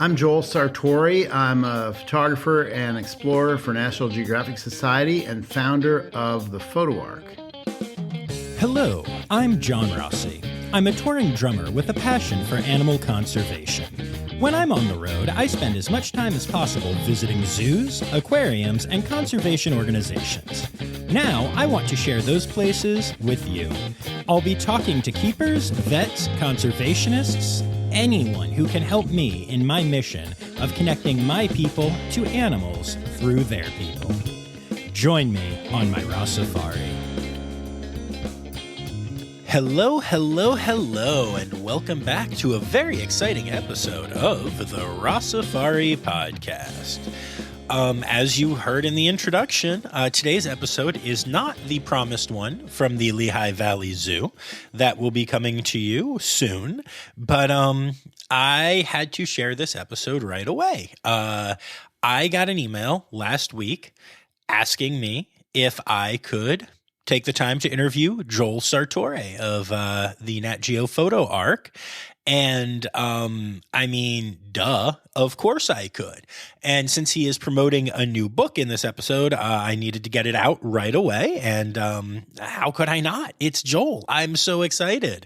I'm Joel Sartore. I'm a photographer and explorer for National Geographic Society and founder of the Photo Ark. Hello, I'm John Rossi. I'm a touring drummer with a passion for animal conservation. When I'm on the road, I spend as much time as possible visiting zoos, aquariums, and conservation organizations. Now, I want to share those places with you. I'll be talking to keepers, vets, conservationists, anyone who can help me in my mission of connecting my people to animals through their people. Join me on my Rossifari. Hello, and welcome back to a very exciting episode of the Rossifari podcast. As you heard in the introduction, today's episode is not the promised one from the Lehigh Valley Zoo that will be coming to you soon, but I had to share this episode right away. I got an email last week asking me if I could take the time to interview Joel Sartore of the Nat Geo Photo Ark. And duh, of course I could. And since he is promoting a new book in this episode, I needed to get it out right away. And how could I not? It's Joel. I'm so excited.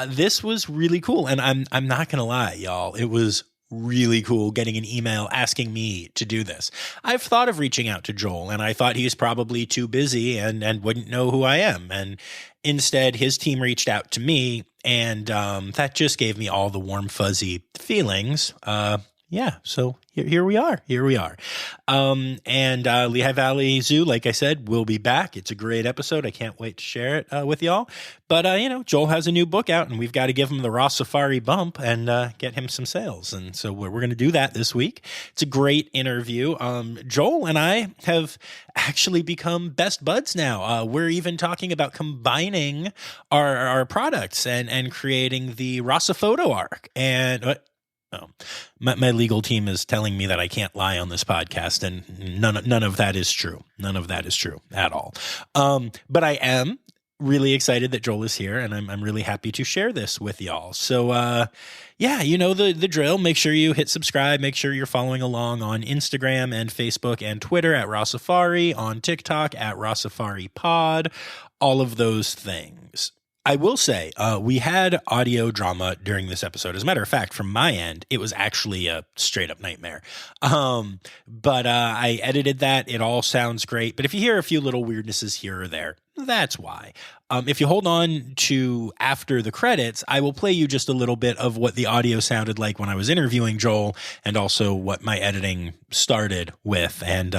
This was really cool. And I'm not going to lie, y'all. It was really cool getting an email asking me to do this. I've thought of reaching out to Joel, and I thought he's probably too busy and wouldn't know who I am. And instead, his team reached out to me, and that just gave me all the warm, fuzzy feelings. So here we are. Lehigh Valley Zoo, like I said, will be back. It's a great episode. I can't wait to share it with y'all. But, Joel has a new book out, and we've got to give him the Rossifari bump and get him some sales. And so we're going to do that this week. It's a great interview. Joel and I have actually become best buds now. We're even talking about combining our products and creating the Rossiphoto Ark. And my legal team is telling me that I can't lie on this podcast, and none of that is true. None of that is true at all. But I am really excited that Joel is here, and I'm really happy to share this with y'all. So, the drill. Make sure you hit subscribe. Make sure you're following along on Instagram and Facebook and Twitter at Rossifari, on TikTok at Rossifari Pod, all of those things. I will say, we had audio drama during this episode. As a matter of fact, from my end, it was actually a straight up nightmare. But I edited that. It all sounds great. But if you hear a few little weirdnesses here or there, that's why. If you hold on to after the credits, I will play you just a little bit of what the audio sounded like when I was interviewing Joel, and also what my editing started with. And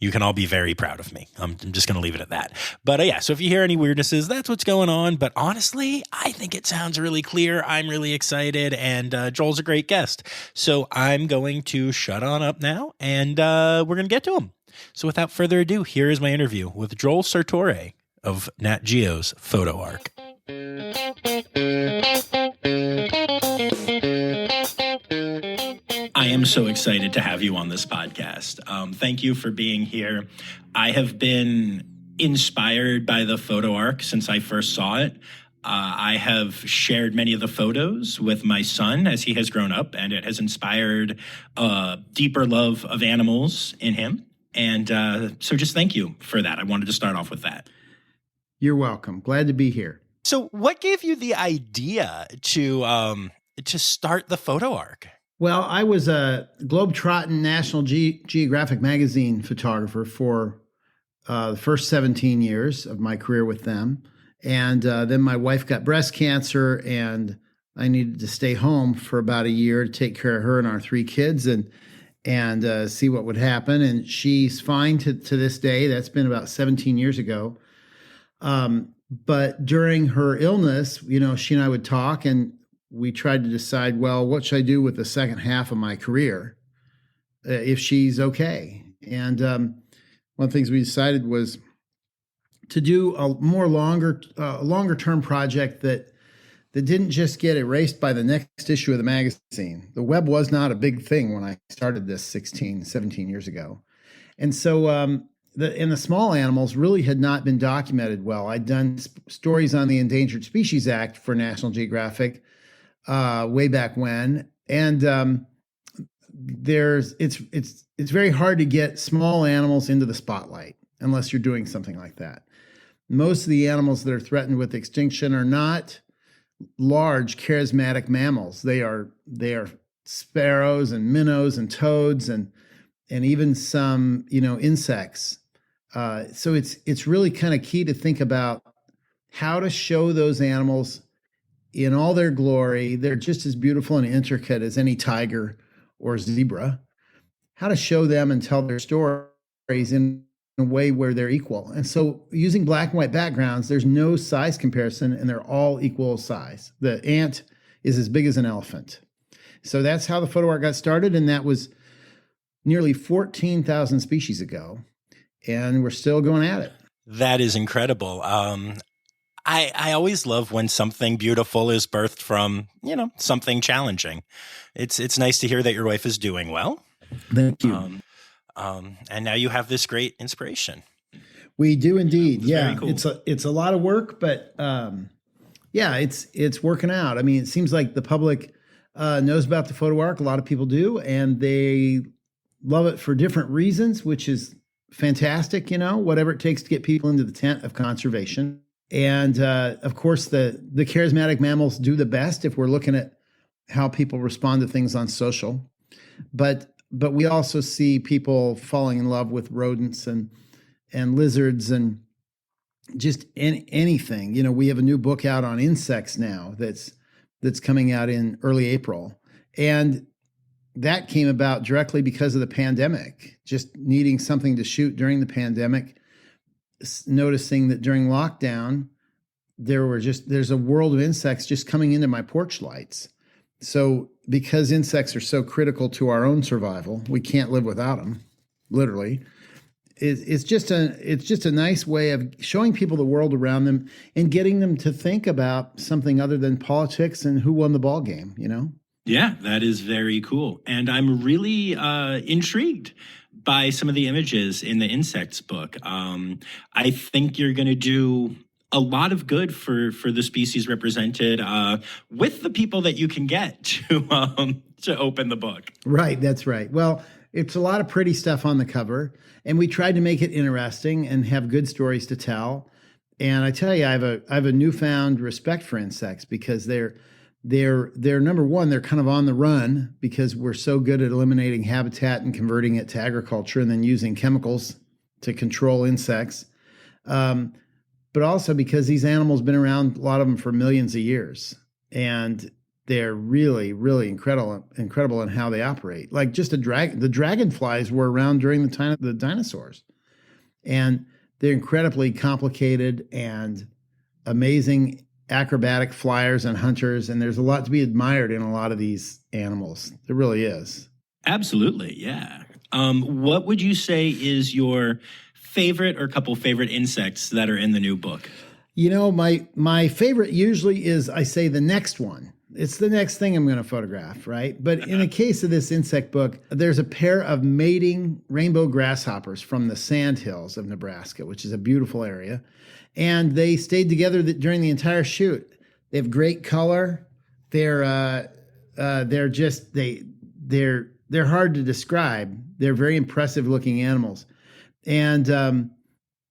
you can all be very proud of me. I'm just going to leave it at that. But so if you hear any weirdnesses, that's what's going on. But honestly, I think it sounds really clear. I'm really excited, and Joel's a great guest. So I'm going to shut on up now, and we're going to get to him. So without further ado, here is my interview with Joel Sartore of Nat Geo's Photo Ark. I am so excited to have you on this podcast. Thank you for being here. I have been inspired by the Photo Ark since I first saw it. I have shared many of the photos with my son as he has grown up, and it has inspired a deeper love of animals in him. And so just thank you for that. I wanted to start off with that. You're welcome. Glad to be here. So what gave you the idea to start the Photo Ark? Well, I was a globe-trotting National Geographic magazine photographer for the first 17 years of my career with them. And then my wife got breast cancer, and I needed to stay home for about a year to take care of her and our 3 kids and see what would happen. And she's fine to this day. That's been about 17 years ago. But during her illness, she and I would talk, and we tried to decide, well, what should I do with the second half of my career if she's okay? And one of the things we decided was to do a more longer term project that didn't just get erased by the next issue of the magazine. The web was not a big thing when I started this 17 years ago. And so the small animals really had not been documented well. I'd done stories on the Endangered Species Act for National Geographic way back when. And it's very hard to get small animals into the spotlight unless you're doing something like that. Most of the animals that are threatened with extinction are not large charismatic mammals. They are sparrows and minnows and toads and even some insects. So it's really kind of key to think about how to show those animals in all their glory. They're just as beautiful and intricate as any tiger or zebra. How to show them and tell their stories in a way where they're equal. And so using black and white backgrounds, there's no size comparison and they're all equal size. The ant is as big as an elephant. So that's how the photo art got started. And that was nearly 14,000 species ago. And we're still going at it. That is incredible. I always love when something beautiful is birthed from, something challenging. It's nice to hear that your wife is doing well. Thank you. And now you have this great inspiration. We do indeed. Yeah. Very cool. It's a lot of work, but it's working out. I mean, it seems like the public knows about the Photo Ark. A lot of people do, and they love it for different reasons, which is fantastic, whatever it takes to get people into the tent of conservation. And of course, the charismatic mammals do the best if we're looking at how people respond to things on social. But we also see people falling in love with rodents and lizards and just anything. We have a new book out on insects now that's coming out in early April. And that came about directly because of the pandemic, just needing something to shoot during the pandemic, noticing that during lockdown, there's a world of insects just coming into my porch lights. So because insects are so critical to our own survival, we can't live without them, literally. It's just a nice way of showing people the world around them and getting them to think about something other than politics and who won the ball game, Yeah, that is very cool. And I'm really intrigued by some of the images in the insects book. I think you're going to do a lot of good for the species represented with the people that you can get to open the book. Right, that's right. Well, it's a lot of pretty stuff on the cover, and we tried to make it interesting and have good stories to tell. And I tell you, I have a newfound respect for insects because they're number one, they're kind of on the run because we're so good at eliminating habitat and converting it to agriculture and then using chemicals to control insects. But also because these animals have been around, a lot of them, for millions of years. And they're really, really incredible in how they operate. Like just the dragonflies were around during the time of the dinosaurs. And they're incredibly complicated and amazing acrobatic flyers and hunters, and there's a lot to be admired in a lot of these animals. There really is. Absolutely, yeah. What would you say is your favorite or couple favorite insects that are in the new book? My favorite usually is, I say, the next one. It's the next thing I'm going to photograph, right? But in the case of this insect book, there's a pair of mating rainbow grasshoppers from the sandhills of Nebraska, which is a beautiful area. And they stayed together during the entire shoot. They have great color. They're hard to describe. They're very impressive looking animals. And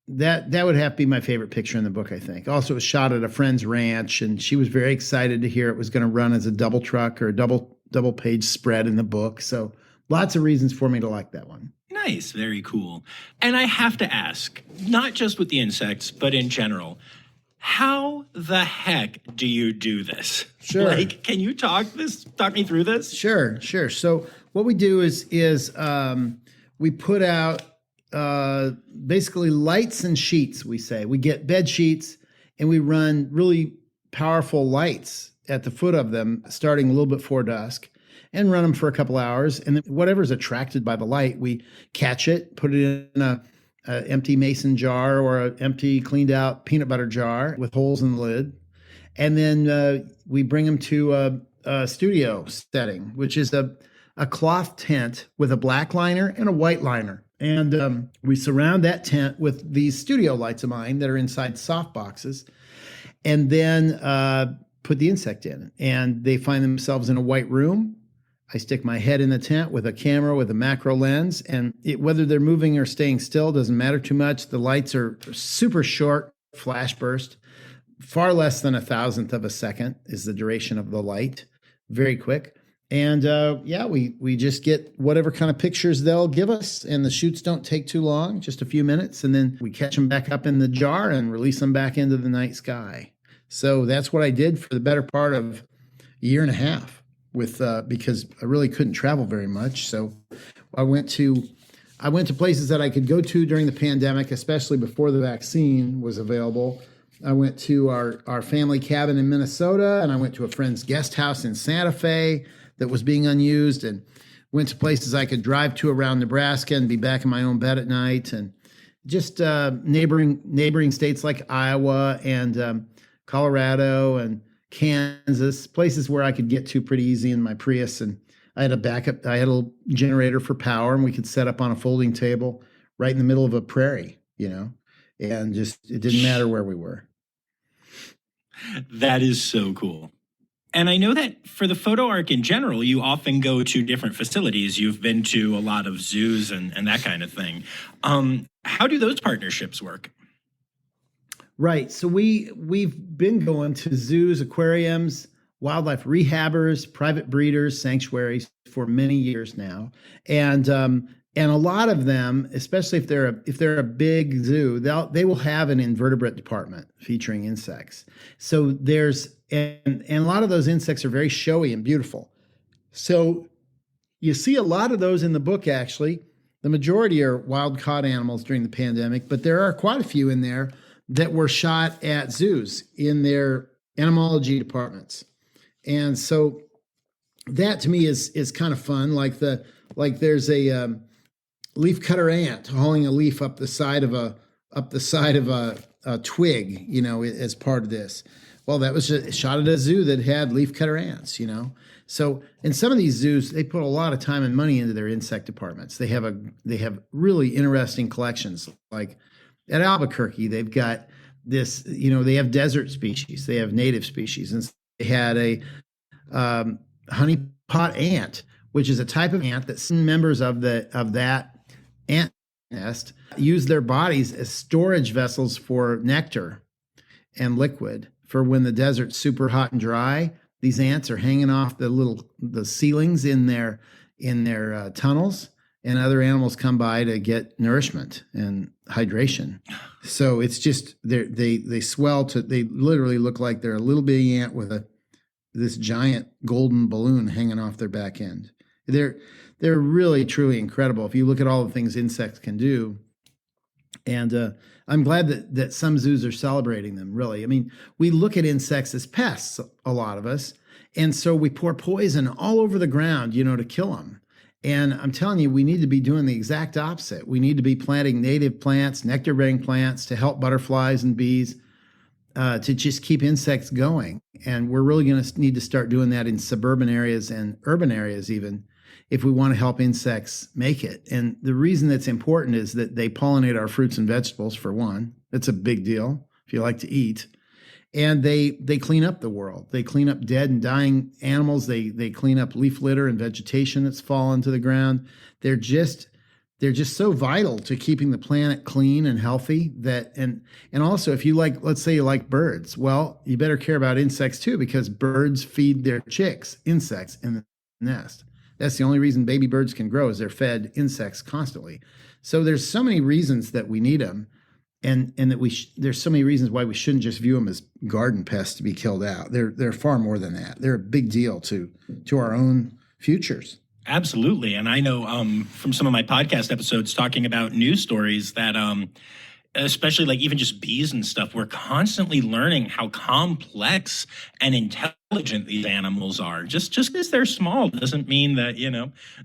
that would have to be my favorite picture in the book, I think. Also, it was shot at a friend's ranch, and she was very excited to hear it was going to run as a double truck or a double page spread in the book. So lots of reasons for me to like that one. Nice. Very cool. And I have to ask, not just with the insects, but in general, how the heck do you do this? Sure. Can you talk me through this? Sure. So what we do is we put out basically lights and sheets, we say. We get bed sheets and we run really powerful lights at the foot of them, starting a little bit before dusk, and run them for a couple hours. And then whatever's attracted by the light, we catch it, put it in a empty mason jar or an empty cleaned out peanut butter jar with holes in the lid. And then we bring them to a studio setting, which is a cloth tent with a black liner and a white liner. And we surround that tent with these studio lights of mine that are inside soft boxes, and then put the insect in. And they find themselves in a white room I stick my head in the tent with a camera with a macro lens, and whether they're moving or staying still doesn't matter too much. The lights are super short flash burst, far less than 1,000th of a second is the duration of the light, very quick. And we just get whatever kind of pictures they'll give us, and the shoots don't take too long, just a few minutes, and then we catch them back up in the jar and release them back into the night sky. So that's what I did for the better part of a year and a half because I really couldn't travel very much. So I went to places that I could go to during the pandemic, especially before the vaccine was available. I went to our family cabin in Minnesota, and I went to a friend's guest house in Santa Fe that was being unused, and went to places I could drive to around Nebraska and be back in my own bed at night, and just neighboring states like Iowa and Colorado and Kansas, places where I could get to pretty easy in my Prius. And I had a little generator for power, and we could set up on a folding table right in the middle of a prairie, and just, it didn't matter where we were. That is so cool. And I know that for the Photo Ark in general, you often go to different facilities. You've been to a lot of zoos and that kind of thing. How do those partnerships work? Right. So we've been going to zoos, aquariums, wildlife rehabbers, private breeders, sanctuaries for many years now. And a lot of them, especially if they're a big zoo, they will have an invertebrate department featuring insects. So and a lot of those insects are very showy and beautiful. So you see a lot of those in the book, actually. The majority are wild caught animals during the pandemic, but there are quite a few in there that were shot at zoos in their entomology departments. And so that to me is kind of fun. Like there's a leaf cutter ant hauling a leaf up the side of a twig, as part of this. Well, that was shot at a zoo that had leaf cutter ants, So in some of these zoos, they put a lot of time and money into their insect departments. They have really interesting collections. Like at Albuquerque, they've got this, they have desert species, they have native species, and they had a honeypot ant, which is a type of ant that some members of that ant nest use their bodies as storage vessels for nectar and liquid. For when the desert's super hot and dry, these ants are hanging off the ceilings in their tunnels, and other animals come by to get nourishment and hydration. So it's just they swell they literally look like they're a little bitty ant with this giant golden balloon hanging off their back end. They're really truly incredible if you look at all the things insects can do. And I'm glad that some zoos are celebrating them, really. I mean, we look at insects as pests, a lot of us. And so we pour poison all over the ground, to kill them. And I'm telling you, we need to be doing the exact opposite. We need to be planting native plants, nectar-bearing plants to help butterflies and bees, to just keep insects going. And we're really going to need to start doing that in suburban areas and urban areas even, if we want to help insects make it. And the reason that's important is that they pollinate our fruits and vegetables, for one. That's a big deal if you like to eat. And they clean up the world. They clean up dead and dying animals. They clean up leaf litter and vegetation that's fallen to the ground. They're just so vital to keeping the planet clean and healthy. And also, if you let's say you like birds, well, you better care about insects too, because birds feed their chicks insects in the nest. That's the only reason baby birds can grow, is they're fed insects constantly. So there's so many reasons that we need them, and that there's so many reasons why we shouldn't just view them as garden pests to be killed out. They're far more than that. They're a big deal to our own futures. Absolutely. And I know from some of my podcast episodes talking about news stories that especially like even just bees and stuff, we're constantly learning how complex and intelligent these animals are. Just because they're small doesn't mean that,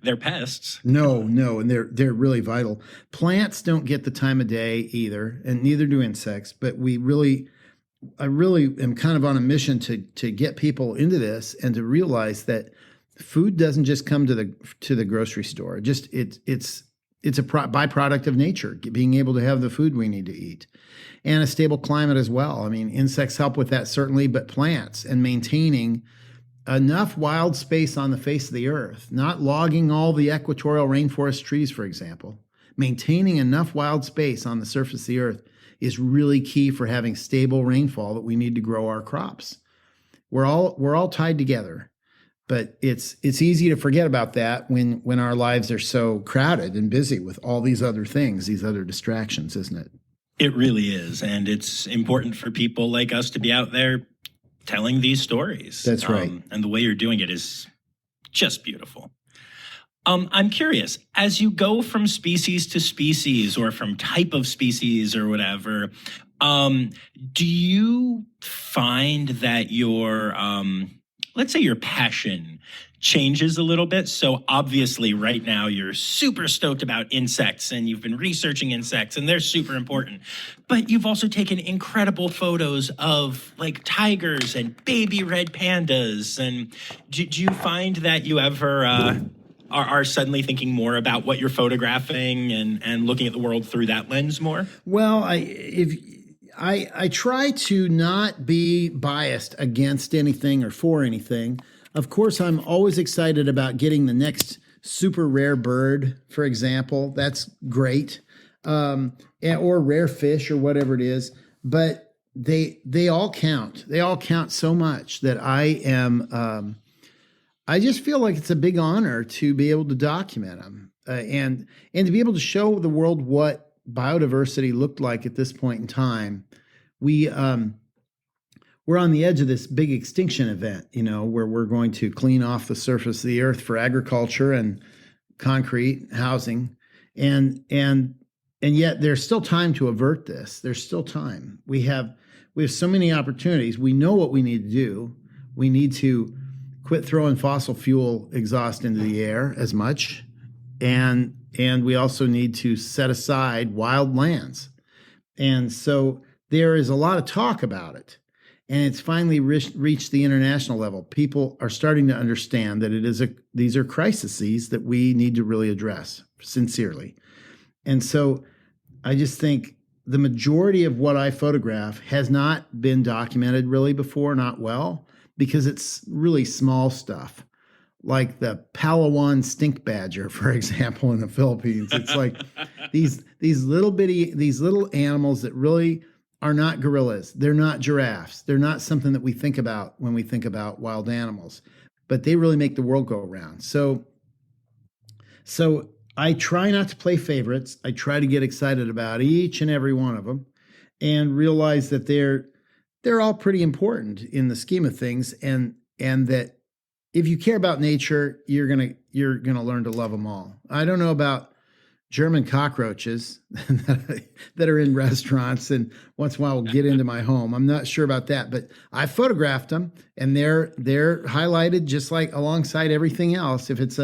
they're pests. No, and they're really vital. Plants don't get the time of day either, and neither do insects. But I really am kind of on a mission to get people into this and to realize that food doesn't just come to the grocery store. It's a byproduct of nature, being able to have the food we need to eat, and a stable climate as well. I mean, insects help with that certainly, but plants and maintaining enough wild space on the face of the earth, not logging all the equatorial rainforest trees, for example. Maintaining enough wild space on the surface of the earth is really key for having stable rainfall that we need to grow our crops. We're all tied together, but it's easy to forget about that when our lives are so crowded and busy with all these other things, these other distractions, isn't it? It really is. And it's important for people like us to be out there telling these stories. That's right. And the way you're doing it is just beautiful. I'm curious, as you go from species to species or from type of species or whatever, do you find that your, let's say your passion changes a little bit? So obviously right now you're super stoked about insects and you've been researching insects and they're super important, but you've also taken incredible photos of like tigers and baby red pandas. And do you find that you ever are suddenly thinking more about what you're photographing and looking at the world through that lens more? Well, I try to not be biased against anything or for anything. Of course, I'm always excited about getting the next super rare bird, for example. That's great. Or rare fish or whatever it is. But they all count. They all count so much that I just feel like it's a big honor to be able to document them and to be able to show the world what biodiversity looked like at this point in time. We're on the edge of this big extinction event, where we're going to clean off the surface of the earth for agriculture and concrete housing, and yet there's still time to avert this. There's still time. We have so many opportunities. We know what we need to do. We need to quit throwing fossil fuel exhaust into the air as much, and we also need to set aside wild lands. And so there is a lot of talk about it, and it's finally reached the international level. People are starting to understand that these are crises that we need to really address sincerely. And so I just think the majority of what I photograph has not been documented really before, not well, because it's really small stuff, like the Palawan stink badger, for example, in the Philippines. It's like these little animals that really are not gorillas. They're not giraffes. They're not something that we think about when we think about wild animals, but they really make the world go around. So I try not to play favorites. I try to get excited about each and every one of them and realize that they're all pretty important in the scheme of things, and that if you care about nature, you're gonna learn to love them all. I don't know about German cockroaches that are in restaurants and once in a while will get into my home. I'm not sure about that, but I photographed them and they're highlighted just like alongside everything else. If it's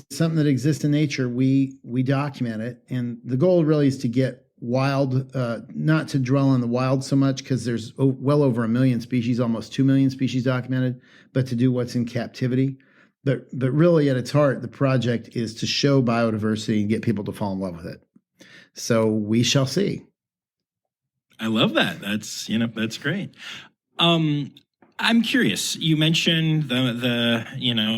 something that exists in nature, we document it, and the goal really is to get wild, not to dwell on the wild so much because there's well over 1 million species, almost 2 million species documented, but to do what's in captivity. But really at its heart, the project is to show biodiversity and get people to fall in love with it. So we shall see. I love that. That's great. I'm curious. You mentioned the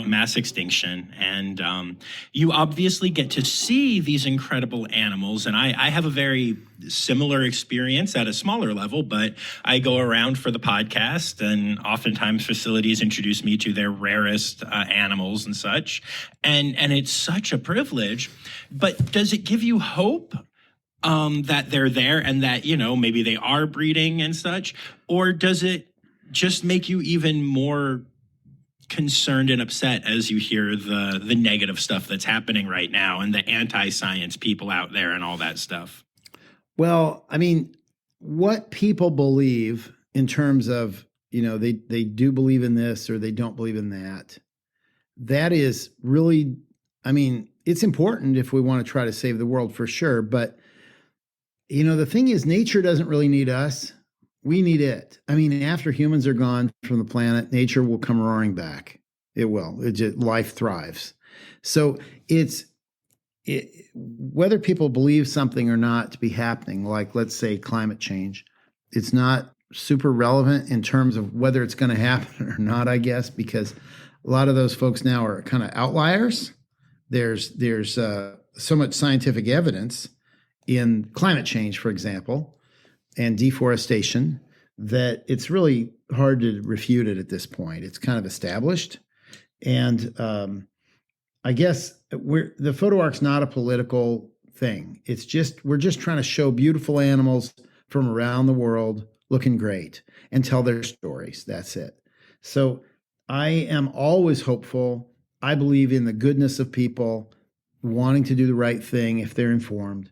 mass extinction, and you obviously get to see these incredible animals. And I have a very similar experience at a smaller level, but I go around for the podcast, and oftentimes facilities introduce me to their rarest animals and such. And it's such a privilege. But does it give you hope that they're there and that maybe they are breeding and such, or does it just make you even more concerned and upset as you hear the negative stuff that's happening right now and the anti-science people out there and all that stuff? Well, I mean, what people believe in terms of, they do believe in this or they don't believe in that, that is really, it's important if we want to try to save the world for sure. But, the thing is, nature doesn't really need us. We need it. After humans are gone from the planet, nature will come roaring back. It will. Life thrives. So whether people believe something or not to be happening, like let's say climate change, it's not super relevant in terms of whether it's going to happen or not, I guess, because a lot of those folks now are kind of outliers. There's so much scientific evidence in climate change, for example, and deforestation that it's really hard to refute it at this point. It's kind of established. And I guess the Photo Ark's not a political thing. It's just, we're just trying to show beautiful animals from around the world looking great and tell their stories. That's it. So I am always hopeful. I believe in the goodness of people wanting to do the right thing if they're informed.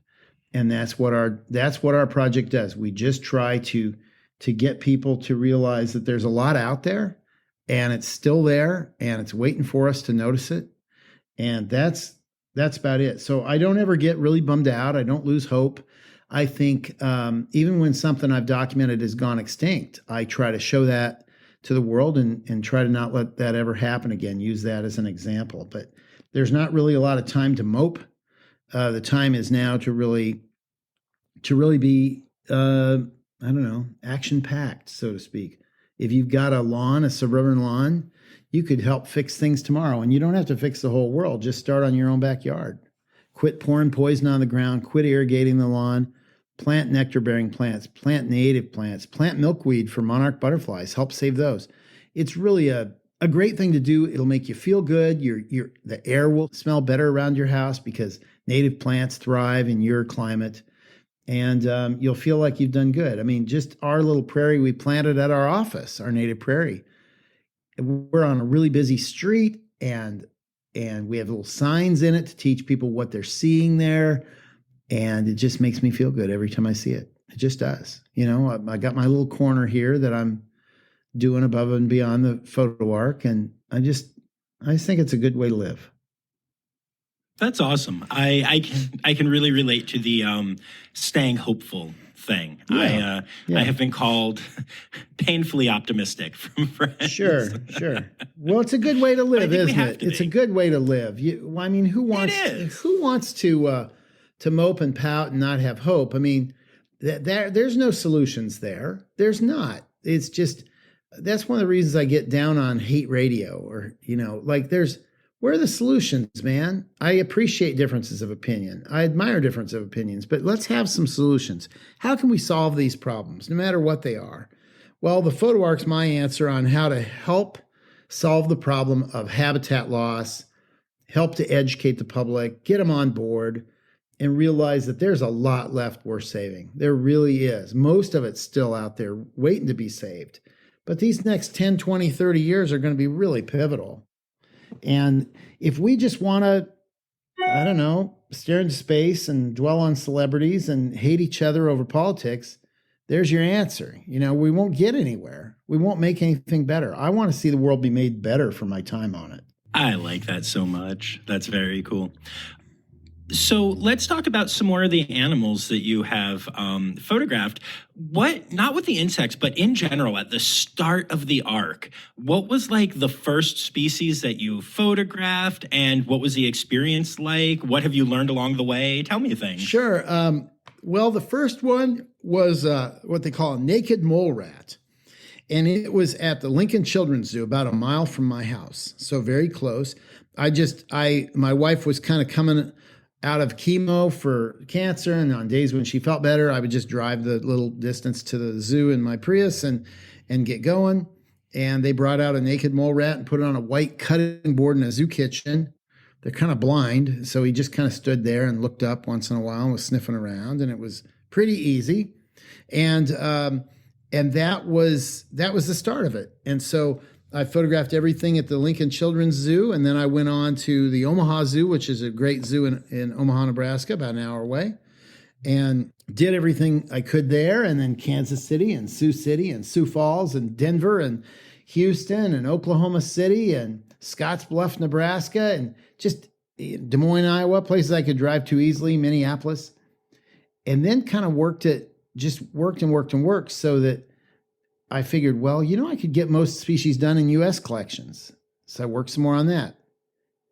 And that's what our project does. We just try to get people to realize that there's a lot out there and it's still there and it's waiting for us to notice it. And that's about it. So I don't ever get really bummed out. I don't lose hope. I think even when something I've documented has gone extinct, I try to show that to the world and try to not let that ever happen again. Use that as an example. But there's not really a lot of time to mope. The time is now to really be, I don't know, action-packed, so to speak. If you've got a lawn, a suburban lawn, you could help fix things tomorrow. And you don't have to fix the whole world. Just start on your own backyard. Quit pouring poison on the ground. Quit irrigating the lawn. Plant nectar-bearing plants. Plant native plants. Plant milkweed for monarch butterflies. Help save those. It's really a great thing to do. It'll make you feel good. The air will smell better around your house because native plants thrive in your climate. And you'll feel like you've done good. I mean, just our little prairie we planted at our office, our native prairie. We're on a really busy street, and we have little signs in it to teach people what they're seeing there. And it just makes me feel good every time I see it. It just does. You know, I got my little corner here that I'm doing above and beyond the Photo Ark, and I just think it's a good way to live. That's awesome. I can really relate to the staying hopeful thing. Yeah. I have been called painfully optimistic from friends. Sure. Well, it's a good way to live, isn't it? It's a good way to live. I mean, who wants to mope and pout and not have hope? I mean, there's no solutions there. There's not. It's just, that's one of the reasons I get down on hate radio, or, you know, like where are the solutions, man? I appreciate differences of opinion. I admire differences of opinions, but let's have some solutions. How can we solve these problems, no matter what they are? Well, the Photo Ark's my answer on how to help solve the problem of habitat loss, help to educate the public, get them on board, and realize that there's a lot left worth saving. There really is. Most of it's still out there waiting to be saved. But these next 10, 20, 30 years are going to be really pivotal. And if we just want to, I don't know, stare into space and dwell on celebrities and hate each other over politics, there's your answer. You know, we won't get anywhere. We won't make anything better. I want to see the world be made better for my time on it. I like that so much. That's very cool. So let's talk about some more of the animals that you have photographed. Not with the insects, but in general, at the start of the Ark, what was like the first species that you photographed, and what was the experience like? What have you learned along the way? Tell me things. Sure. Well, the first one was what they call a naked mole rat. And it was at the Lincoln Children's Zoo, about a mile from my house. So very close. My wife was kind of coming out of chemo for cancer, and on days when she felt better, I would just drive the little distance to the zoo in my Prius and get going. And they brought out a naked mole rat and put it on a white cutting board in a zoo kitchen. They're kind of blind, so he just kind of stood there and looked up once in a while and was sniffing around, and it was pretty easy. And that was the start of it. And so I photographed everything at the Lincoln Children's Zoo, and then I went on to the Omaha Zoo, which is a great zoo in Omaha, Nebraska, about an hour away, and did everything I could there, and then Kansas City and Sioux City and Sioux Falls and Denver and Houston and Oklahoma City and Scottsbluff, Nebraska, and just Des Moines, Iowa, places I could drive to easily, Minneapolis, and then kind of worked so that I figured, well, you know, I could get most species done in U.S. collections. So I worked some more on that.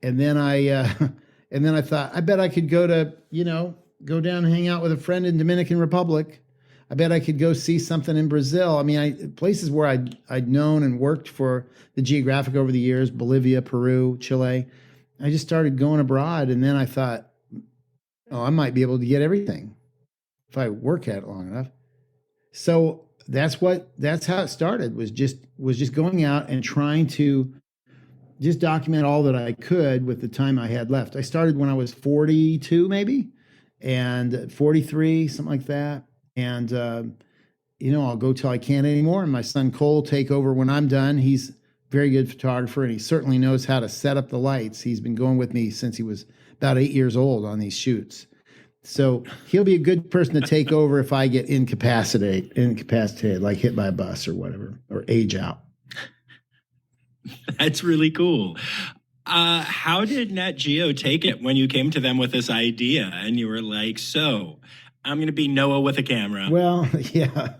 And then I thought, I bet I could go down and hang out with a friend in Dominican Republic. I bet I could go see something in Brazil. I mean, places where I'd known and worked for the Geographic over the years, Bolivia, Peru, Chile. I just started going abroad, and then I thought, oh, I might be able to get everything if I work at it long enough. So that's how it started, was just going out and trying to just document all that I could with the time I had left. I started when I was 42, maybe, and 43, something like that. And, I'll go till I can't anymore. And my son Cole will take over when I'm done. He's a very good photographer, and he certainly knows how to set up the lights. He's been going with me since he was about 8 years old on these shoots. So he'll be a good person to take over if I get incapacitated, like hit by a bus or whatever, or age out. That's really cool. How did Nat Geo take it when you came to them with this idea and you were like, so I'm going to be Noah with a camera? Well, yeah,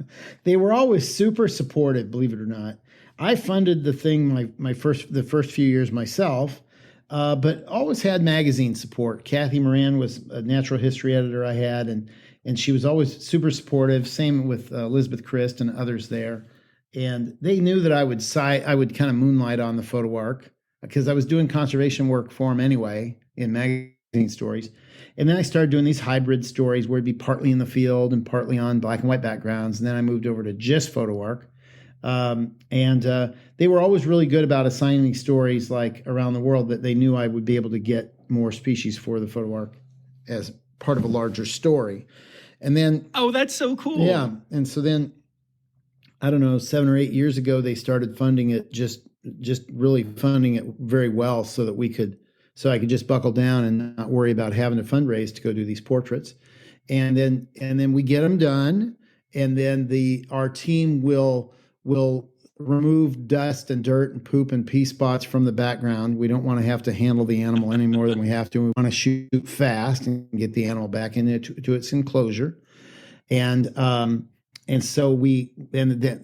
they were always super supportive, believe it or not. I funded the thing the first few years myself, but always had magazine support. Kathy Moran was a natural history editor I had, and she was always super supportive. Same with Elizabeth Christ and others there. And they knew that I would kind of moonlight on the Photo Ark because I was doing conservation work for them anyway in magazine stories. And then I started doing these hybrid stories where it'd be partly in the field and partly on black and white backgrounds. And then I moved over to just Photo Ark. They were always really good about assigning me stories like around the world that they knew I would be able to get more species for the Photo Ark as part of a larger story. And then, oh, that's so cool. Yeah. And so then, I don't know, 7 or 8 years ago, they started funding it, just really funding it very well so that I could just buckle down and not worry about having to fundraise to go do these portraits. And then we get them done. And then our team will remove dust and dirt and poop and pee spots from the background. We don't want to have to handle the animal any more than we have to. We want to shoot fast and get the animal back into its enclosure. And so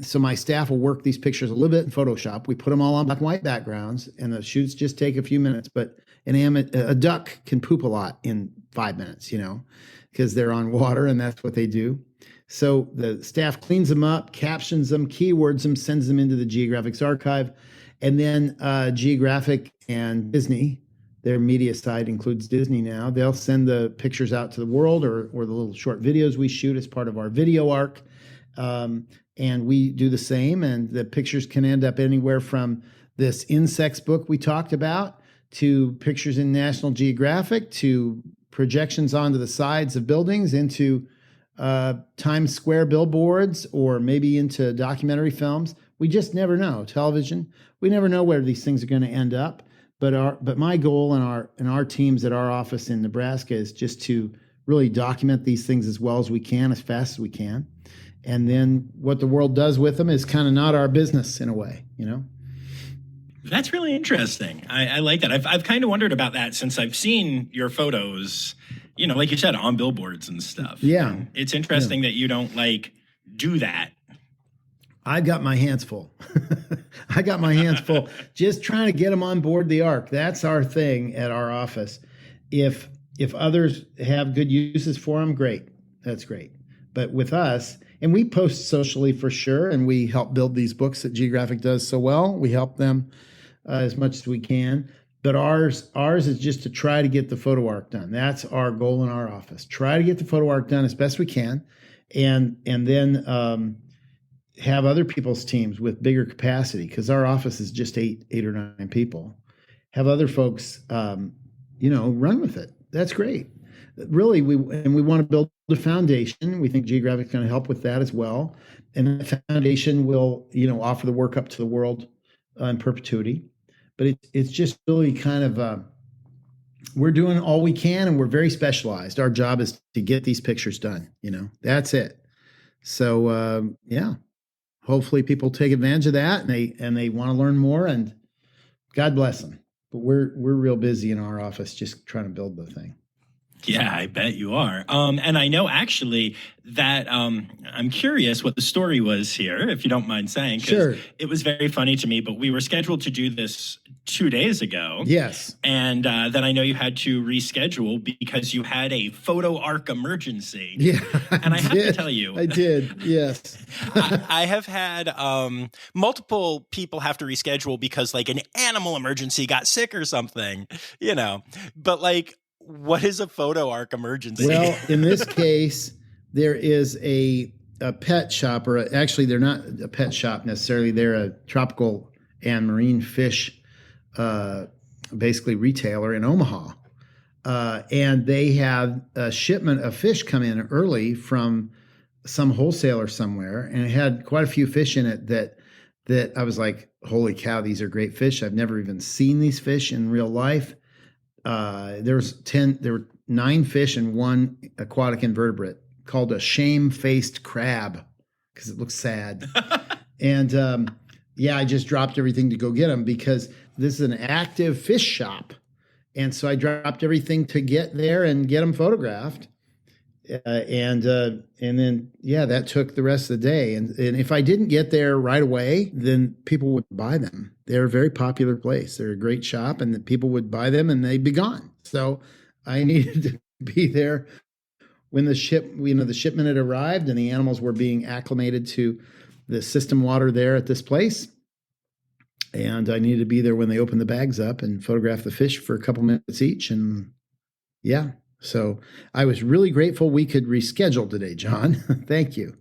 so my staff will work these pictures a little bit in Photoshop. We put them all on black and white backgrounds, and the shoots just take a few minutes. But a duck can poop a lot in 5 minutes, because they're on water, and that's what they do. So the staff cleans them up, captions them, keywords them, sends them into the Geographic's archive, and then Geographic and Disney, their media side includes Disney now. They'll send the pictures out to the world or the little short videos we shoot as part of our video arc. And we do the same, and the pictures can end up anywhere from this insects book we talked about to pictures in National Geographic to projections onto the sides of buildings into Times Square billboards or maybe into documentary films. We just never know. Television, we never know where these things are going to end up. But my goal and our teams at our office in Nebraska is just to really document these things as well as we can, as fast as we can. And then what the world does with them is kind of not our business in a way, That's really interesting. I like that. I've kind of wondered about that since I've seen your photos, like you said, on billboards and stuff. Yeah. And it's interesting that you don't do that. I got my hands full. Just trying to get them on board the Ark. That's our thing at our office. If others have good uses for them, great. That's great. But with us, and we post socially for sure, and we help build these books that Geographic does so well. We help them as much as we can. But ours is just to try to get the Photo Ark done. That's our goal in our office. Try to get the Photo Ark done as best we can, and then have other people's teams with bigger capacity, because our office is just eight or nine people. Have other folks, run with it. That's great. Really, we want to build a foundation. We think Geographic's going to help with that as well. And that foundation will, offer the work up to the world in perpetuity. But it's just really kind of, we're doing all we can, and we're very specialized. Our job is to get these pictures done. That's it. So, hopefully people take advantage of that, and they want to learn more, and God bless them. But we're real busy in our office just trying to build the thing. Yeah, I bet you are. And I know actually that I'm curious what the story was here, if you don't mind saying. 'Cause Sure. It was very funny to me, but we were scheduled to do this 2 days ago. Yes. And then I know you had to reschedule because you had a Photo Ark emergency. Yeah. And I have to tell you. I did. Yes. I have had multiple people have to reschedule because like an animal emergency got sick or something, but like, what is a Photo Ark emergency? Well, in this case, there is a pet shop, or actually they're not a pet shop necessarily. They're a tropical and marine fish basically retailer in Omaha. And they have a shipment of fish come in early from some wholesaler somewhere, and it had quite a few fish in it that I was like, holy cow, these are great fish. I've never even seen these fish in real life. There were 9 fish and 1 aquatic invertebrate called a shame-faced crab because it looks sad. And I just dropped everything to go get them because this is an active fish shop. And so I dropped everything to get there and get them photographed. And then that took the rest of the day. And if I didn't get there right away, then people would buy them. They're a very popular place. They're a great shop, and the people would buy them and they'd be gone. So I needed to be there when the shipment had arrived and the animals were being acclimated to the system water there at this place. And I needed to be there when they opened the bags up and photograph the fish for a couple minutes each. And so I was really grateful we could reschedule today, John. Thank you.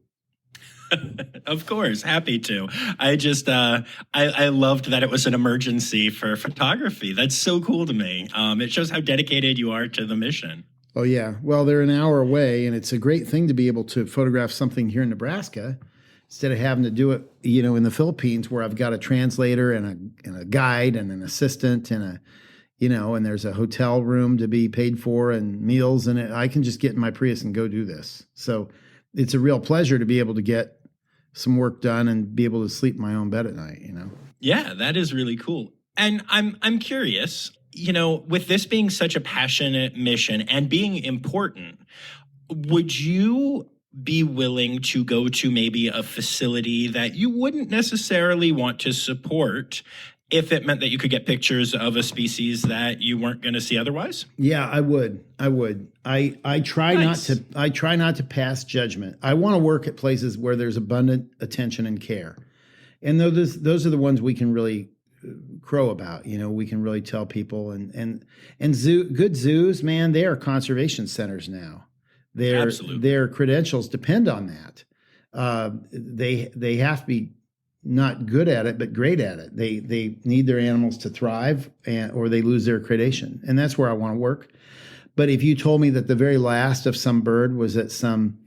Of course, happy to. I just I loved that it was an emergency for photography. That's so cool to me. It shows how dedicated you are to the mission. Oh yeah. Well, they're an hour away, and it's a great thing to be able to photograph something here in Nebraska instead of having to do it, in the Philippines where I've got a translator and a guide and an assistant and and there's a hotel room to be paid for and meals, and I can just get in my Prius and go do this. So it's a real pleasure to be able to get some work done and be able to sleep in my own bed at night, Yeah, that is really cool. And I'm curious, with this being such a passionate mission and being important, would you be willing to go to maybe a facility that you wouldn't necessarily want to support if it meant that you could get pictures of a species that you weren't going to see otherwise? Yeah, I would. I try Nice. not to pass judgment. I want to work at places where there's abundant attention and care. And those are the ones we can really crow about. We can really tell people and good zoos, man, they are conservation centers now. Absolutely. Their credentials depend on that. They have to be not good at it, but great at it. They need their animals to thrive, or they lose their accreditation, and that's where I want to work. But if you told me that the very last of some bird was at some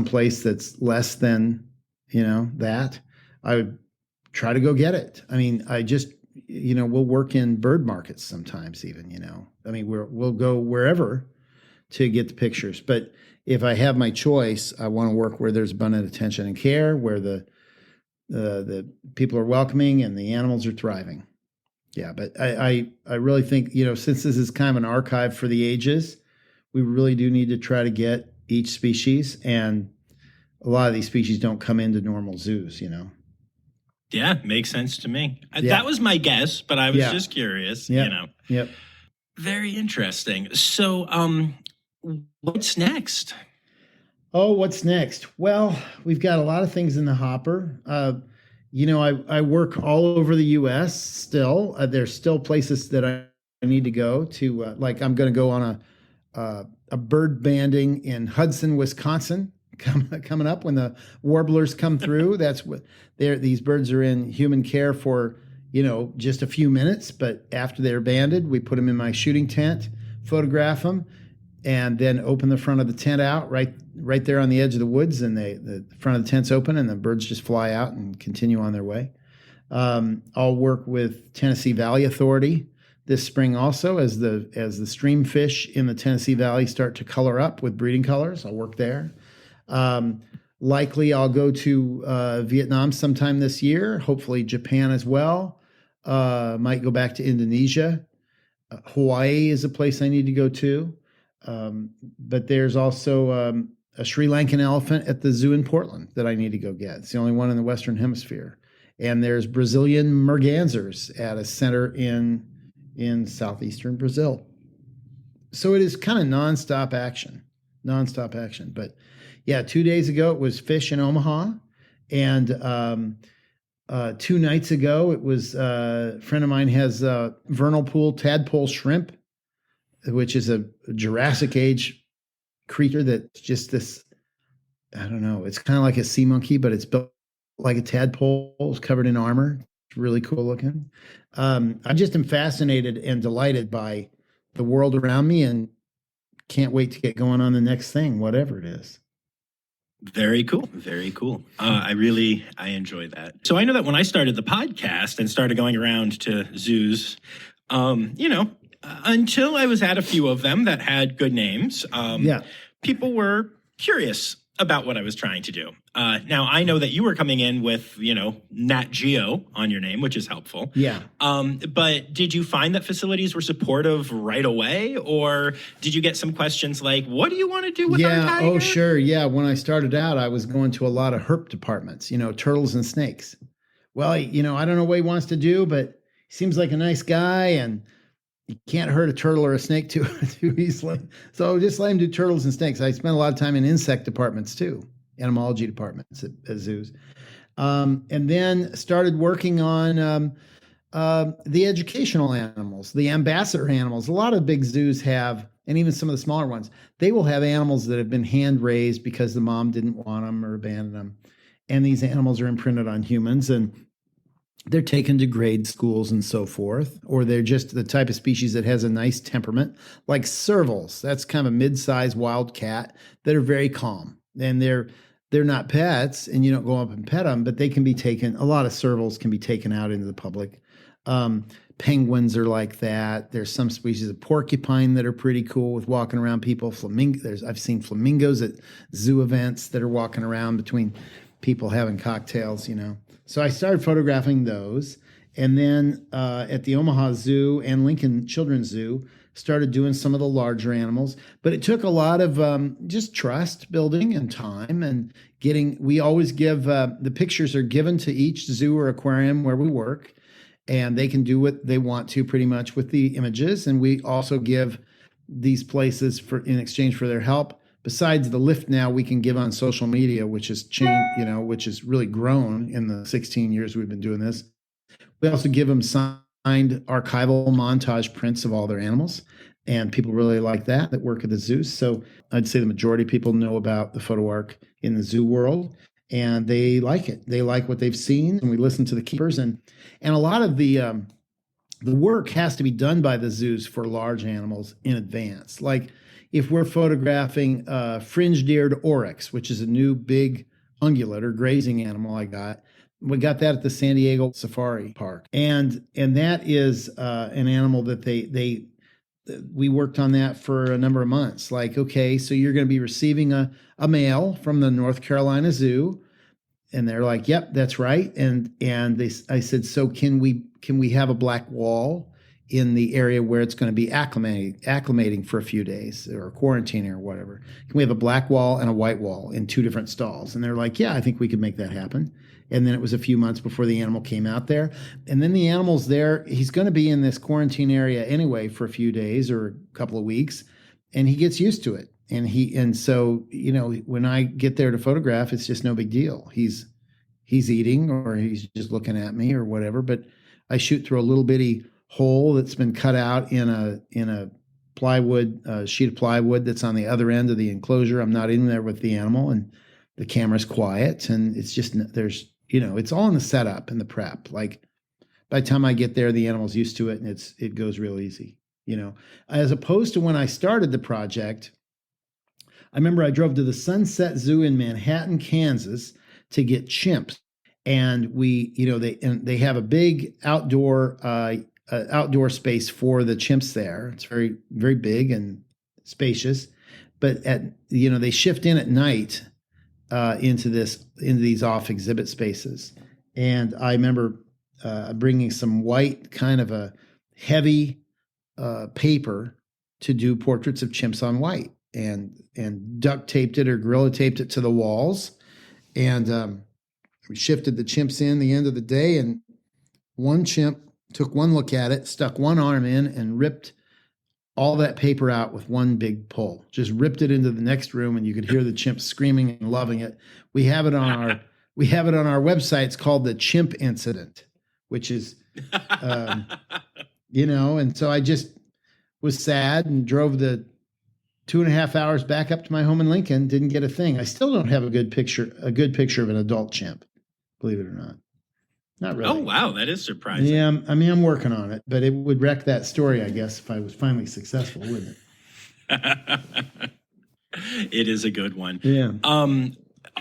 place that's less than that, I would try to go get it. I mean, I just we'll work in bird markets sometimes, even I mean, we'll go wherever to get the pictures. But if I have my choice, I want to work where there's abundant attention and care, where the people are welcoming and the animals are thriving. Yeah, but I really think, since this is kind of an archive for the ages, we really do need to try to get each species. And a lot of these species don't come into normal zoos, Yeah, makes sense to me. Yeah. That was my guess, but I was just curious, Yep. Very interesting. So, what's next? Oh, what's next? Well, we've got a lot of things in the hopper. I work all over the U.S. still. There's still places that I need to go to. Like I'm going to go on a bird banding in Hudson, Wisconsin, coming up when the warblers come through. That's what these birds are in human care for, just a few minutes. But after they're banded, we put them in my shooting tent, photograph them, and then open the front of the tent out right there on the edge of the woods, and the front of the tent's open, and the birds just fly out and continue on their way. I'll work with Tennessee Valley Authority this spring also as the stream fish in the Tennessee Valley start to color up with breeding colors. I'll work there. Likely I'll go to Vietnam sometime this year, hopefully Japan as well. Might go back to Indonesia. Hawaii is a place I need to go to. But there's also a Sri Lankan elephant at the zoo in Portland that I need to go get. It's the only one in the Western Hemisphere. And there's Brazilian mergansers at a center in southeastern Brazil. So it is kind of nonstop action. But yeah, 2 days ago it was fish in Omaha, and 2 nights ago it was a friend of mine has vernal pool tadpole shrimp, which is a Jurassic age creature that's just this, I don't know, it's kind of like a sea monkey, but it's built like a tadpole. It's covered in armor. It's really cool looking. I just am fascinated and delighted by the world around me and can't wait to get going on the next thing, whatever it is. Very cool. Very cool. I enjoy that. So I know that when I started the podcast and started going around to zoos, until I was at a few of them that had good names, people were curious about what I was trying to do. Now, I know that you were coming in with, Nat Geo on your name, which is helpful. Yeah. But did you find that facilities were supportive right away? Or did you get some questions like, what do you want to do with our tiger? Oh, sure. Yeah. When I started out, I was going to a lot of herp departments, turtles and snakes. Well, I don't know what he wants to do, but he seems like a nice guy, and you can't hurt a turtle or a snake too easily. So just let him do turtles and snakes. I spent a lot of time in insect departments too, entomology departments at zoos. And then started working on the educational animals, the ambassador animals. A lot of big zoos have, and even some of the smaller ones, they will have animals that have been hand raised because the mom didn't want them or abandoned them. And these animals are imprinted on humans, and they're taken to grade schools and so forth, or they're just the type of species that has a nice temperament, like servals. That's kind of a mid-sized wild cat that are very calm, and they're not pets, and you don't go up and pet them, but they can be taken. A lot of servals can be taken out into the public. Penguins are like that. There's some species of porcupine that are pretty cool with walking around people. I've seen flamingos at zoo events that are walking around between people having cocktails, So I started photographing those. And then at the Omaha Zoo and Lincoln Children's Zoo, started doing some of the larger animals. But it took a lot of just trust building and time and we always give, the pictures are given to each zoo or aquarium where we work, and they can do what they want to pretty much with the images. And we also give these places in exchange for their help. Besides the lift now we can give on social media, which has changed, which has really grown in the 16 years we've been doing this. We also give them signed archival montage prints of all their animals. And people really like that work at the zoo. So I'd say the majority of people know about the Photo Ark in the zoo world, and they like it. They like what they've seen, and we listen to the keepers. And a lot of the work has to be done by the zoos for large animals in advance. Like, if we're photographing fringed-eared oryx, which is a new big ungulate or grazing animal we got that at the San Diego Safari Park. And that is an animal that we worked on that for a number of months. Like, okay, so you're going to be receiving a male from the North Carolina Zoo. And they're like, yep, that's right. And I said, so can we have a black wall in the area where it's going to be acclimating for a few days or quarantining or whatever? Can we have a black wall and a white wall in 2 different stalls? And they're like, yeah, I think we could make that happen. And then it was a few months before the animal came out there. And then the animal's there. He's going to be in this quarantine area anyway for a few days or a couple of weeks, and he gets used to it. And so, when I get there to photograph, it's just no big deal. He's eating, or he's just looking at me or whatever. But I shoot through a little bitty hole that's been cut out in a plywood, sheet of plywood that's on the other end of the enclosure. I'm not in there with the animal, and the camera's quiet, and it's just, it's all in the setup and the prep. Like, by the time I get there, the animal's used to it, and it goes real easy, as opposed to when I started the project. I remember I drove to the Sunset Zoo in Manhattan, Kansas to get chimps. And they have a big outdoor space for the chimps there. It's very, very big and spacious, but they shift in at night into these off exhibit spaces. And I remember bringing some white, kind of a heavy paper to do portraits of chimps on white, and duct taped it or gorilla taped it to the walls. And We shifted the chimps in the end of the day, and one chimp took one look at it, stuck one arm in, and ripped all that paper out with one big pull. Just ripped it into the next room, and you could hear the chimps screaming and loving it. We have it on our website. It's called the Chimp Incident, which is, and so I just was sad and drove the 2.5 hours back up to my home in Lincoln. Didn't get a thing. I still don't have a good picture of an adult chimp, believe it or not. Not really. Oh, wow. That is surprising. Yeah, I'm working on it, but it would wreck that story, I guess, if I was finally successful, wouldn't it? It is a good one. Yeah.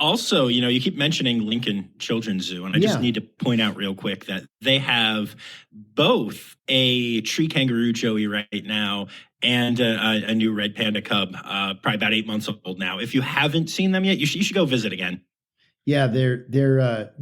Also, you keep mentioning Lincoln Children's Zoo, and I just need to point out real quick that they have both a tree kangaroo Joey right now and a new red panda cub, probably about 8 months old now. If you haven't seen them yet, you should go visit again. Yeah, they're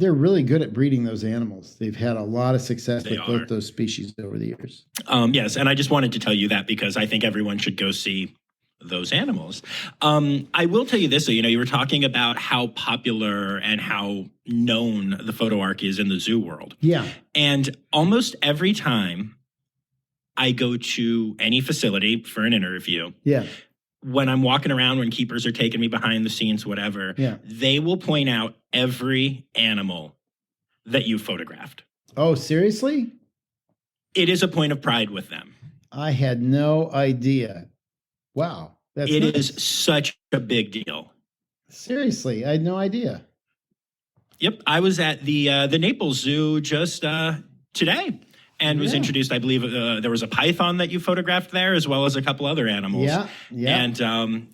really good at breeding those animals. They've had a lot of success with both those species over the years. Yes, and I just wanted to tell you that because I think everyone should go see those animals. I will tell you this, you were talking about how popular and how known the Photo Ark is in the zoo world. Yeah. And almost every time I go to any facility for an interview, when I'm walking around, when keepers are taking me behind the scenes, whatever, they will point out every animal that you photographed. Oh, seriously? It is a point of pride with them. I had no idea. Wow. It is such a big deal. Seriously, I had no idea. Yep. I was at the Naples Zoo just today and was introduced. I believe there was a python that you photographed there, as well as a couple other animals. Yeah. And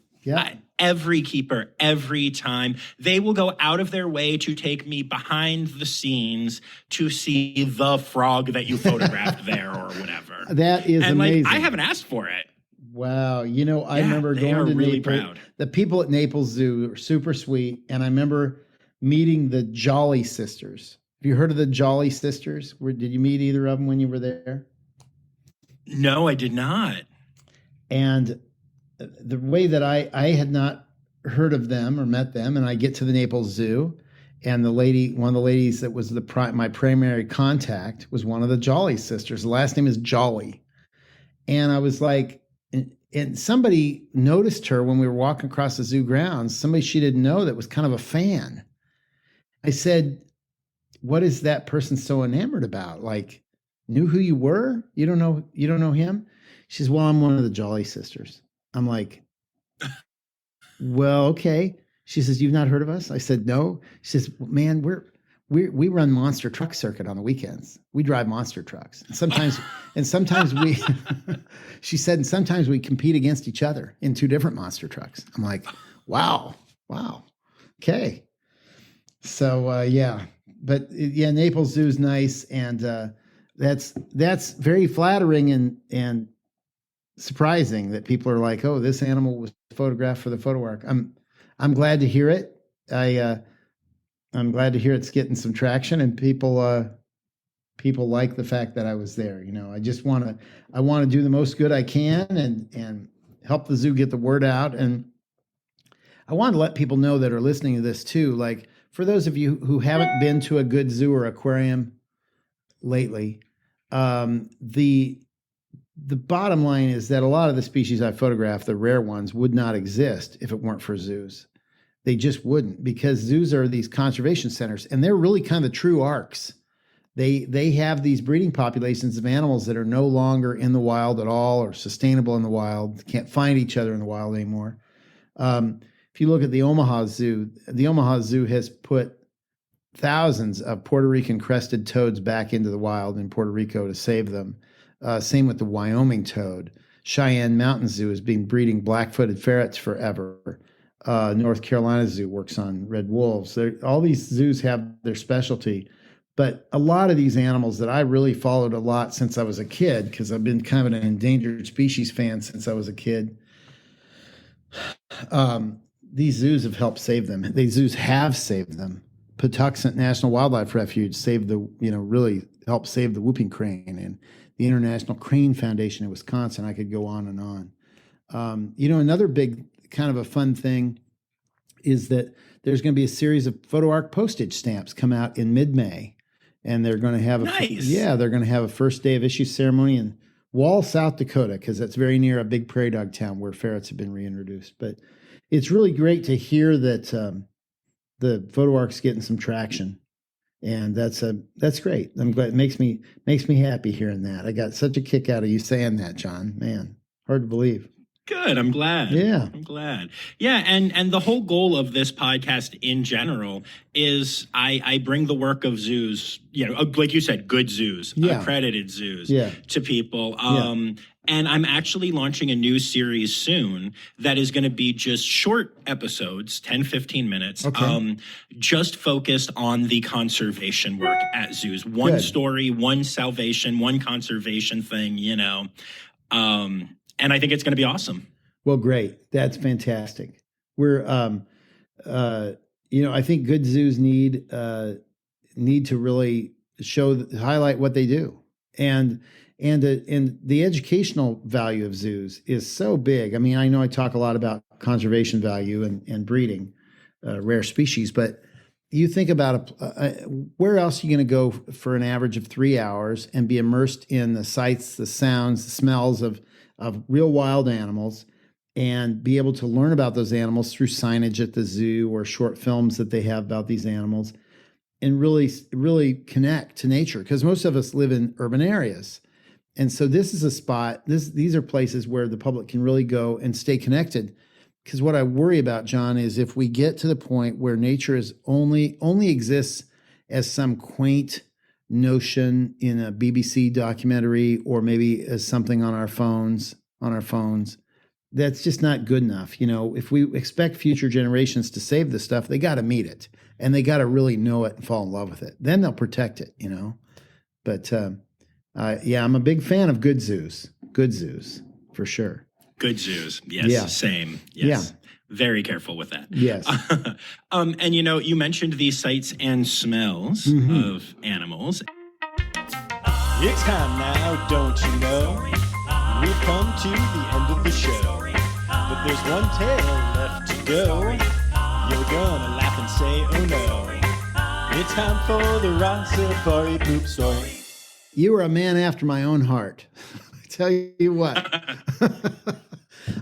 every keeper, every time, they will go out of their way to take me behind the scenes to see the frog that you photographed there or whatever. That is amazing. I haven't asked for it. Wow. I remember going to really Naples. Proud. The people at Naples Zoo are super sweet. And I remember meeting the Jolly Sisters. Have you heard of the Jolly Sisters? Did you meet either of them when you were there? No, I did not. And the way that I had not heard of them or met them, and I get to the Naples Zoo, and one of the ladies that was my primary contact was one of the Jolly Sisters. The last name is Jolly. And I was like, and somebody noticed her when we were walking across the zoo grounds, somebody she didn't know that was kind of a fan. I said, what is that person so enamored about? Like, knew who you were? You don't know him? She says, well, I'm one of the Jolly Sisters. I'm like, well, okay. She says, you've not heard of us? I said, no. She says, man, we run monster truck circuit on the weekends. We drive monster trucks. And sometimes we, she said, and sometimes we compete against each other in 2 different monster trucks. I'm like, wow. Okay. So, but Naples Zoo is nice. And that's very flattering and surprising that people are like, oh, this animal was photographed for the Photo Ark. I'm glad to hear it. I'm glad to hear it's getting some traction, and people like the fact that I was there. I want to do the most good I can and help the zoo get the word out. And I want to let people know that are listening to this too. Like, for those of you who haven't been to a good zoo or aquarium lately, the bottom line is that a lot of the species I photographed, the rare ones, would not exist if it weren't for zoos. They just wouldn't, because zoos are these conservation centers, and they're really kind of the true arks. They have these breeding populations of animals that are no longer in the wild at all or sustainable in the wild, can't find each other in the wild anymore. If you look at the Omaha Zoo has put thousands of Puerto Rican crested toads back into the wild in Puerto Rico to save them. Same with the Wyoming toad. Cheyenne Mountain Zoo has been breeding black-footed ferrets forever. North Carolina Zoo works on red wolves. All these zoos have their specialty, but a lot of these animals that I really followed a lot since I was a kid, because I've been kind of an endangered species fan since I was a kid. These zoos have helped save them. These zoos have saved them. Patuxent National Wildlife Refuge really helped save the whooping crane, and the International Crane Foundation in Wisconsin. I could go on and on. Another big kind of a fun thing is that there's going to be a series of Photo Ark postage stamps come out in mid-May, and they're going to have they're going to have a first day of issue ceremony in Wall, South Dakota, because that's very near a big prairie dog town where ferrets have been reintroduced. But it's really great to hear that the Photo Ark's getting some traction, and that's great. I'm glad. It makes me happy hearing that. I got such a kick out of you saying that, John. Man, hard to believe. Good. I'm glad. Yeah. I'm glad. Yeah. And the whole goal of this podcast in general is I bring the work of zoos, like you said, good zoos, accredited zoos to people. And I'm actually launching a new series soon that is going to be just short episodes, 10, 15 minutes, just focused on the conservation work at zoos. One story, one salvation, one conservation thing, and I think it's going to be awesome. Well, great. That's fantastic. We're, I think good zoos need to really highlight what they do, and the educational value of zoos is so big. I mean, I know I talk a lot about conservation value and breeding rare species, but you think about where else are you going to go for an average of 3 hours and be immersed in the sights, the sounds, the smells of real wild animals, and be able to learn about those animals through signage at the zoo or short films that they have about these animals, and really connect to nature, because most of us live in urban areas. And so this is a spot, these are places where the public can really go and stay connected. Because what I worry about, John, is if we get to the point where nature is only exists as some quaint notion in a BBC documentary, or maybe as something on our phones, that's just not good enough. If we expect future generations to save this stuff, they got to meet it, and they got to really know it and fall in love with it. Then they'll protect it, But I'm a big fan of good zoos for sure. Good zoos. Yes. Yeah. Same. Yes. Yeah. Very careful with that. Yes. And you mentioned these sights and smells of animals. It's time now, don't you know? We've come to the end of the show. But there's one tale left to go. You're gonna laugh and say, oh no. It's time for the Rossifari poop story. You are a man after my own heart. I tell you what.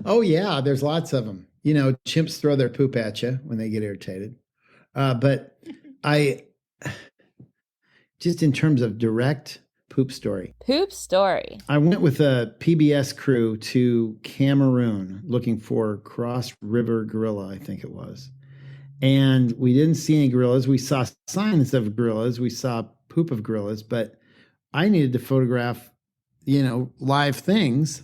Oh, yeah, there's lots of them. Chimps throw their poop at you when they get irritated. But just in terms of direct poop story. Poop story. I went with a PBS crew to Cameroon looking for Cross River gorilla, I think it was. And we didn't see any gorillas. We saw signs of gorillas. We saw poop of gorillas, but I needed to photograph, live things.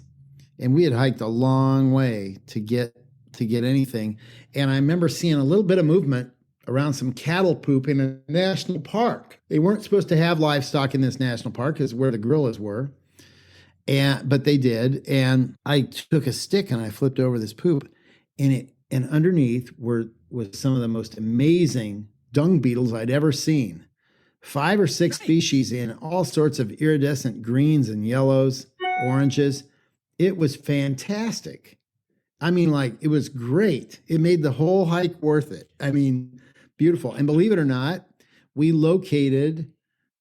And we had hiked a long way to get anything. And I remember seeing a little bit of movement around some cattle poop in a national park. They weren't supposed to have livestock in this national park, because where the gorillas were. But they did. And I took a stick and I flipped over this poop, and underneath was some of the most amazing dung beetles I'd ever seen. 5 or 6 species in all sorts of iridescent greens and yellows, oranges. It was fantastic. I mean, it was great. It made the whole hike worth it. I mean, beautiful. And believe it or not, we located,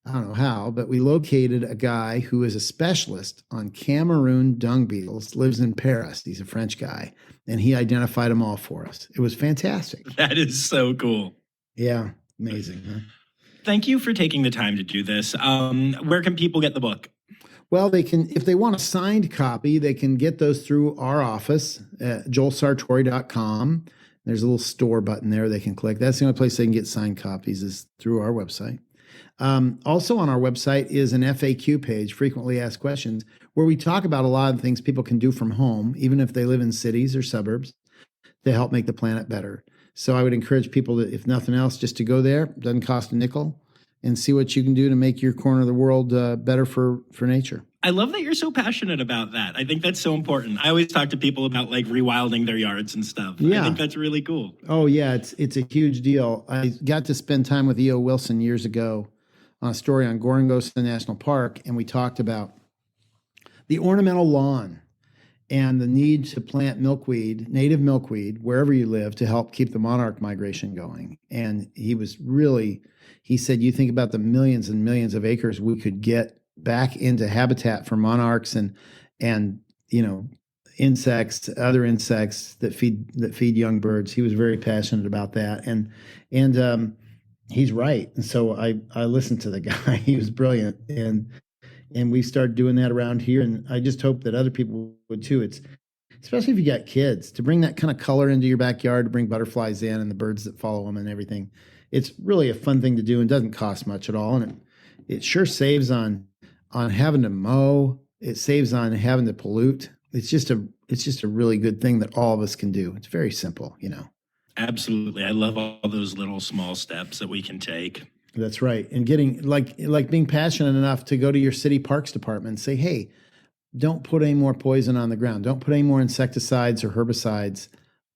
I don't know how, but we located a guy who is a specialist on Cameroon dung beetles, lives in Paris. He's a French guy, and he identified them all for us. It was fantastic. That is so cool. Yeah, amazing, huh? Thank you for taking the time to do this. Where can people get the book? Well, they can, if they want a signed copy, they can get those through our office at joelsartore.com. There's a little store button there they can click. That's the only place they can get signed copies, is through our website. Also on our website is an FAQ page, frequently asked questions, where we talk about a lot of things people can do from home, even if they live in cities or suburbs, to help make the planet better. So I would encourage people to, if nothing else, just to go there. It doesn't cost a nickel, and see what you can do to make your corner of the world better for nature. I love that you're so passionate about that. I think that's so important. I always talk to people about rewilding their yards and stuff. Yeah. I think that's really cool. Oh, yeah, it's a huge deal. I got to spend time with E.O. Wilson years ago on a story on Gorongosa National Park, and we talked about the ornamental lawn and the need to plant milkweed, native milkweed, wherever you live to help keep the monarch migration going. And he said, you think about the millions and millions of acres we could get back into habitat for monarchs and insects, other insects that feed young birds. He was very passionate about that. And he's right. And so I listened to the guy. He was brilliant. And we started doing that around here. And I just hope that other people would too. It's especially if you got kids, to bring that kind of color into your backyard, to bring butterflies in and the birds that follow them and everything. It's really a fun thing to do and doesn't cost much at all. And it sure saves on having to mow. It saves on having to pollute. It's just a really good thing that all of us can do. It's very simple, Absolutely. I love all those little small steps that we can take. That's right. And getting like being passionate enough to go to your city parks department and say, hey, don't put any more poison on the ground. Don't put any more insecticides or herbicides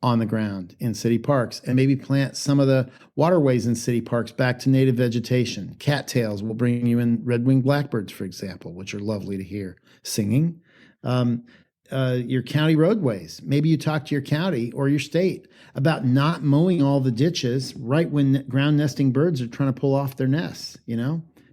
on the ground in city parks, and maybe plant some of the waterways in city parks back to native vegetation. Cattails will bring you in red-winged blackbirds, for example, which are lovely to hear singing. Your county roadways. Maybe you talk to your county or your state about not mowing all the ditches right when ground nesting birds are trying to pull off their nests.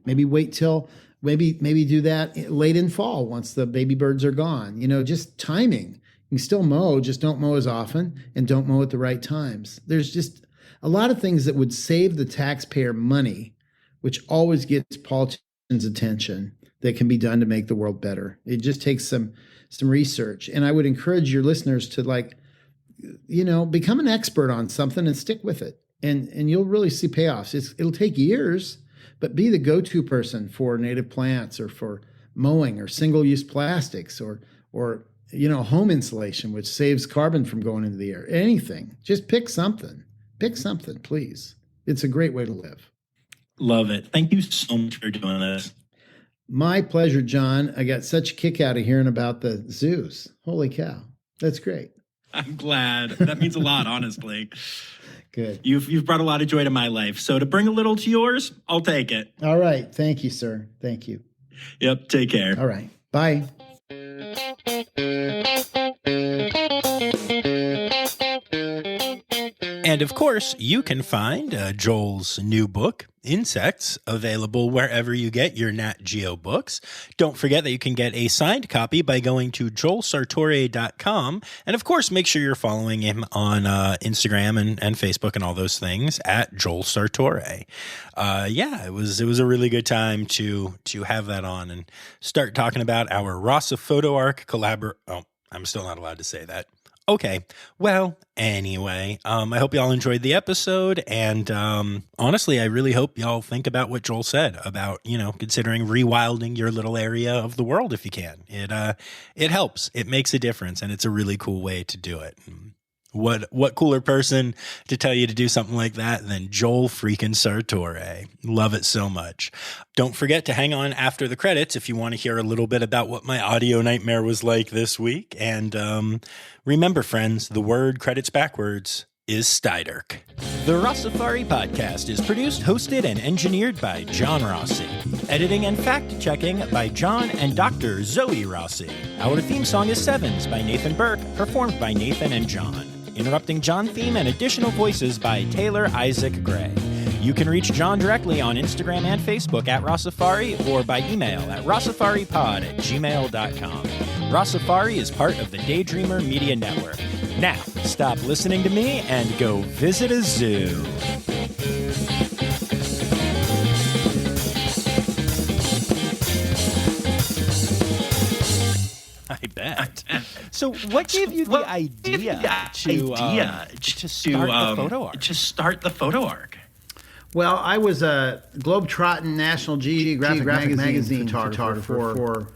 Maybe wait till maybe do that late in fall once the baby birds are gone. Just timing. You can still mow, just don't mow as often and don't mow at the right times. There's just a lot of things that would save the taxpayer money, which always gets politicians' attention, that can be done to make the world better. It just takes some research. And I would encourage your listeners to become an expert on something and stick with it. And you'll really see payoffs. It'll take years, but be the go-to person for native plants or for mowing or single-use plastics or home insulation, which saves carbon from going into the air. Anything. Just pick something. Pick something, please. It's a great way to live. Love it. Thank you so much for doing this. My pleasure, John. I got such a kick out of hearing about the zoos. Holy cow. That's great. I'm glad. That means a lot, honestly. Good. You've brought a lot of joy to my life. So to bring a little to yours, I'll take it. All right. Thank you, sir. Thank you. Yep. Take care. All right. Bye. And of course, you can find Joel's new book, Insects, available wherever you get your Nat Geo books. Don't forget that you can get a signed copy by going to joelsartore.com. And of course, make sure you're following him on Instagram and Facebook and all those things at Joel Sartore. It was a really good time to have that on and start talking about our Photo Ark Oh, I'm still not allowed to say that. Okay. Well, anyway, I hope y'all enjoyed the episode. And honestly, I really hope y'all think about what Joel said about, considering rewilding your little area of the world if you can. It helps. It makes a difference. And it's a really cool way to do it. What cooler person to tell you to do something like that than Joel freaking Sartore. Love it so much. Don't forget to hang on after the credits if you want to hear a little bit about what my audio nightmare was like this week. And remember, friends, the word credits backwards is Steiderk. The Rossifari podcast is produced, hosted, and engineered by John Rossi. Editing and fact-checking by John and Dr. Zoe Rossi. Our theme song is Sevens by Nathan Burke, performed by Nathan and John. Interrupting John theme and additional voices by Taylor Isaac Gray. You can reach John directly on Instagram and Facebook at Rossifari or by email at rossifaripod@gmail.com. Rossifari is part of the Daydreamer Media Network. Now, stop listening to me and go visit a zoo. I bet. So what gave you the idea to start the Photo Ark? To start the Photo Ark? Well, I was a globe-trotting National Geographic magazine photographer for